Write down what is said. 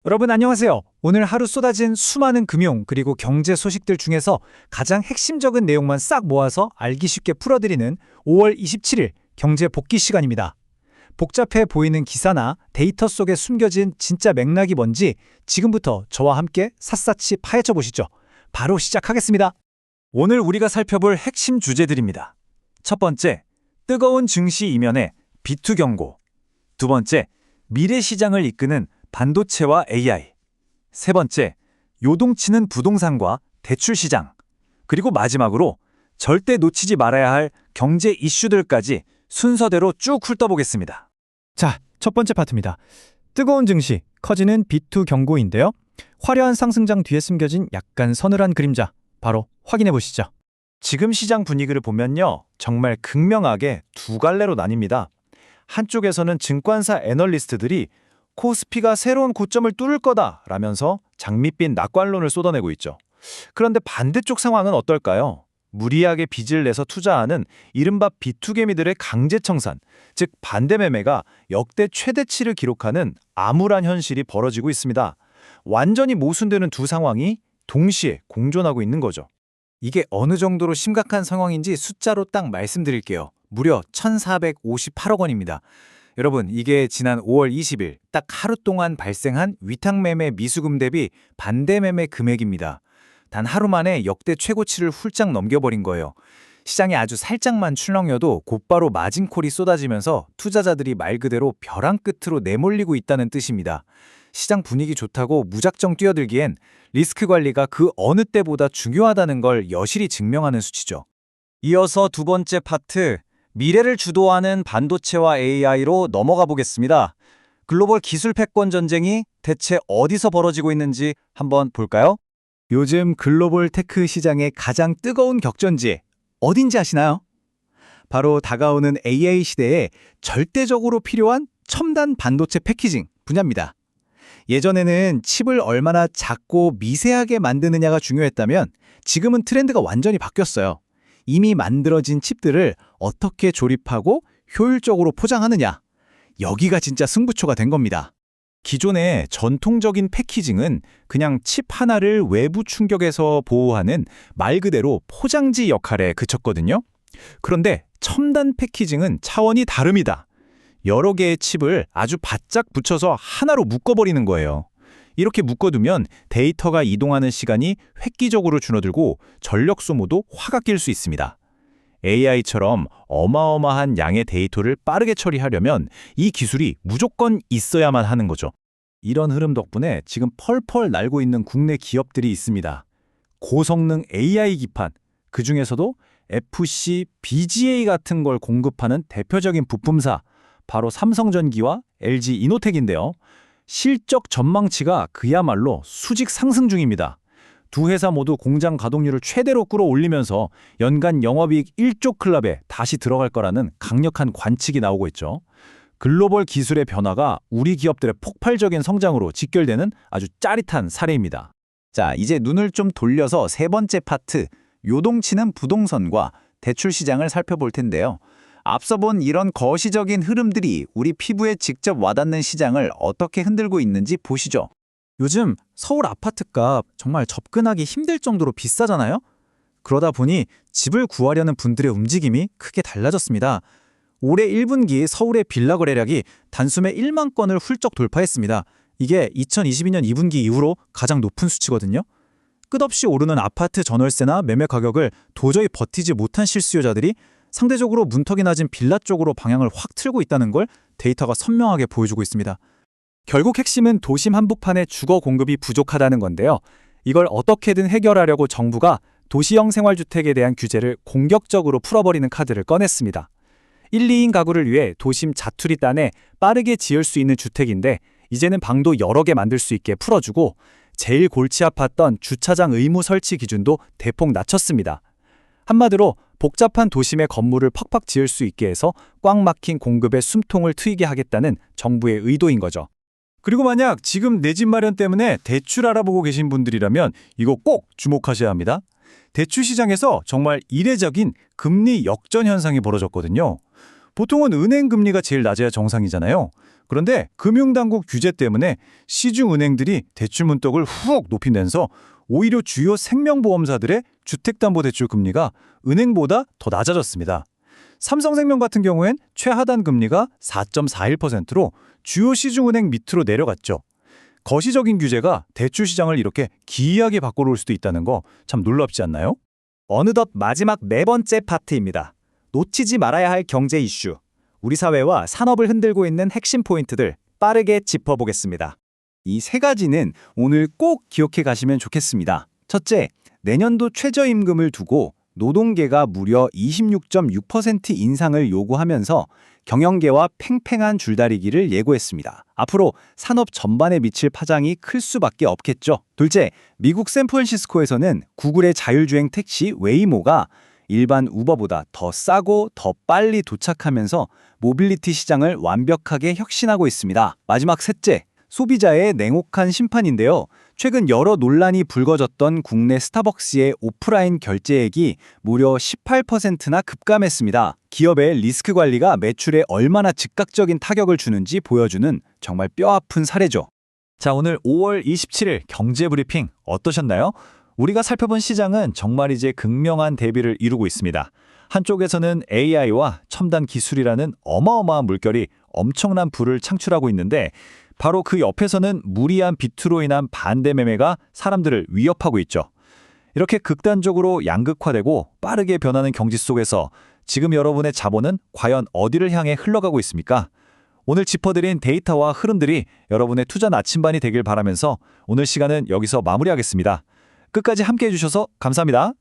여러분 안녕하세요. 오늘 하루 쏟아진 수많은 금융 그리고 경제 소식들 중에서 가장 핵심적인 내용만 싹 모아서 알기 쉽게 풀어드리는 5월 27일 경제 복귀 시간입니다. 복잡해 보이는 기사나 데이터 속에 숨겨진 진짜 맥락이 뭔지 지금부터 저와 함께 샅샅이 파헤쳐 보시죠. 바로 시작하겠습니다. 오늘 우리가 살펴볼 핵심 주제들입니다. 첫 번째, 뜨거운 증시 이면에 비투 경고. 두 번째, 미래 시장을 이끄는 반도체와 AI. 세 번째, 요동치는 부동산과 대출 시장. 그리고 마지막으로 절대 놓치지 말아야 할 경제 이슈들까지 순서대로 쭉 훑어보겠습니다. 자, 첫 번째 파트입니다. 뜨거운 증시, 커지는 비투 경고인데요. 화려한 상승장 뒤에 숨겨진 약간 서늘한 그림자, 바로 확인해 보시죠. 지금 시장 분위기를 보면요, 정말 극명하게 두 갈래로 나뉩니다. 한쪽에서는 증권사 애널리스트들이 코스피가 새로운 고점을 뚫을 거다라면서 장밋빛 낙관론을 쏟아내고 있죠. 그런데 반대쪽 상황은 어떨까요? 무리하게 빚을 내서 투자하는 이른바 비투개미들의 강제 청산, 즉 반대 매매가 역대 최대치를 기록하는 암울한 현실이 벌어지고 있습니다. 완전히 모순되는 두 상황이 동시에 공존하고 있는 거죠. 이게 어느 정도로 심각한 상황인지 숫자로 딱 말씀드릴게요. 무려 1,458억 원입니다. 여러분, 이게 지난 5월 20일 딱 하루 동안 발생한 위탁매매 미수금 대비 반대매매 금액입니다. 단 하루 만에 역대 최고치를 훌쩍 넘겨버린 거예요. 시장에 아주 살짝만 출렁여도 곧바로 마진콜이 쏟아지면서 투자자들이 말 그대로 벼랑 끝으로 내몰리고 있다는 뜻입니다. 시장 분위기 좋다고 무작정 뛰어들기엔 리스크 관리가 그 어느 때보다 중요하다는 걸 여실히 증명하는 수치죠. 이어서 두 번째 파트, 미래를 주도하는 반도체와 AI로 넘어가 보겠습니다. 글로벌 기술 패권 전쟁이 대체 어디서 벌어지고 있는지 한번 볼까요? 요즘 글로벌 테크 시장의 가장 뜨거운 격전지 어딘지 아시나요? 바로 다가오는 AI 시대에 절대적으로 필요한 첨단 반도체 패키징 분야입니다. 예전에는 칩을 얼마나 작고 미세하게 만드느냐가 중요했다면 지금은 트렌드가 완전히 바뀌었어요. 이미 만들어진 칩들을 어떻게 조립하고 효율적으로 포장하느냐, 여기가 진짜 승부처가 된 겁니다. 기존의 전통적인 패키징은 그냥 칩 하나를 외부 충격에서 보호하는 말 그대로 포장지 역할에 그쳤거든요. 그런데 첨단 패키징은 차원이 다릅니다. 여러 개의 칩을 아주 바짝 붙여서 하나로 묶어버리는 거예요. 이렇게 묶어두면 데이터가 이동하는 시간이 획기적으로 줄어들고 전력 소모도 확 아낄 수 있습니다. AI처럼 어마어마한 양의 데이터를 빠르게 처리하려면 이 기술이 무조건 있어야만 하는 거죠. 이런 흐름 덕분에 지금 펄펄 날고 있는 국내 기업들이 있습니다. 고성능 AI 기판, 그중에서도 FC, BGA 같은 걸 공급하는 대표적인 부품사, 바로 삼성전기와 LG 이노텍인데요. 실적 전망치가 그야말로 수직 상승 중입니다. 두 회사 모두 공장 가동률을 최대로 끌어올리면서 연간 영업이익 1조 클럽에 다시 들어갈 거라는 강력한 관측이 나오고 있죠. 글로벌 기술의 변화가 우리 기업들의 폭발적인 성장으로 직결되는 아주 짜릿한 사례입니다. 자, 이제 눈을 좀 돌려서 세 번째 파트, 요동치는 부동산과 대출 시장을 살펴볼 텐데요. 앞서 본 이런 거시적인 흐름들이 우리 피부에 직접 와닿는 시장을 어떻게 흔들고 있는지 보시죠. 요즘 서울 아파트값 정말 접근하기 힘들 정도로 비싸잖아요? 그러다 보니 집을 구하려는 분들의 움직임이 크게 달라졌습니다. 올해 1분기 서울의 빌라 거래량이 단숨에 1만 건을 훌쩍 돌파했습니다. 이게 2022년 2분기 이후로 가장 높은 수치거든요. 끝없이 오르는 아파트 전월세나 매매 가격을 도저히 버티지 못한 실수요자들이 상대적으로 문턱이 낮은 빌라 쪽으로 방향을 확 틀고 있다는 걸 데이터가 선명하게 보여주고 있습니다. 결국 핵심은 도심 한복판의 주거 공급이 부족하다는 건데요. 이걸 어떻게든 해결하려고 정부가 도시형 생활주택에 대한 규제를 공격적으로 풀어버리는 카드를 꺼냈습니다. 1, 2인 가구를 위해 도심 자투리 단에 빠르게 지을 수 있는 주택인데 이제는 방도 여러 개 만들 수 있게 풀어주고 제일 골치 아팠던 주차장 의무 설치 기준도 대폭 낮췄습니다. 한마디로 복잡한 도심의 건물을 팍팍 지을 수 있게 해서 꽉 막힌 공급에 숨통을 트이게 하겠다는 정부의 의도인 거죠. 그리고 만약 지금 내 집 마련 때문에 대출 알아보고 계신 분들이라면 이거 꼭 주목하셔야 합니다. 대출 시장에서 정말 이례적인 금리 역전 현상이 벌어졌거든요. 보통은 은행 금리가 제일 낮아야 정상이잖아요. 그런데 금융당국 규제 때문에 시중은행들이 대출 문턱을 훅 높이면서 오히려 주요 생명보험사들의 주택담보대출 금리가 은행보다 더 낮아졌습니다. 삼성생명 같은 경우엔 최하단 금리가 4.41%로 주요 시중은행 밑으로 내려갔죠. 거시적인 규제가 대출 시장을 이렇게 기이하게 바꿔놓을 수도 있다는 거 참 놀랍지 않나요? 어느덧 마지막 네 번째 파트입니다. 놓치지 말아야 할 경제 이슈. 우리 사회와 산업을 흔들고 있는 핵심 포인트들 빠르게 짚어보겠습니다. 이 세 가지는 오늘 꼭 기억해 가시면 좋겠습니다. 첫째, 내년도 최저임금을 두고 노동계가 무려 26.6% 인상을 요구하면서 경영계와 팽팽한 줄다리기를 예고했습니다. 앞으로 산업 전반에 미칠 파장이 클 수밖에 없겠죠. 둘째, 미국 샌프란시스코에서는 구글의 자율주행 택시 웨이모가 일반 우버보다 더 싸고 더 빨리 도착하면서 모빌리티 시장을 완벽하게 혁신하고 있습니다. 마지막 셋째, 소비자의 냉혹한 심판인데요. 최근 여러 논란이 불거졌던 국내 스타벅스의 오프라인 결제액이 무려 18%나 급감했습니다. 기업의 리스크 관리가 매출에 얼마나 즉각적인 타격을 주는지 보여주는 정말 뼈아픈 사례죠. 자, 오늘 5월 27일 경제브리핑 어떠셨나요? 우리가 살펴본 시장은 정말 이제 극명한 대비를 이루고 있습니다. 한쪽에서는 AI와 첨단 기술이라는 어마어마한 물결이 엄청난 부를 창출하고 있는데 바로 그 옆에서는 무리한 비투로 인한 반대 매매가 사람들을 위협하고 있죠. 이렇게 극단적으로 양극화되고 빠르게 변하는 경지 속에서 지금 여러분의 자본은 과연 어디를 향해 흘러가고 있습니까? 오늘 짚어드린 데이터와 흐름들이 여러분의 투자 나침반이 되길 바라면서 오늘 시간은 여기서 마무리하겠습니다. 끝까지 함께해 주셔서 감사합니다.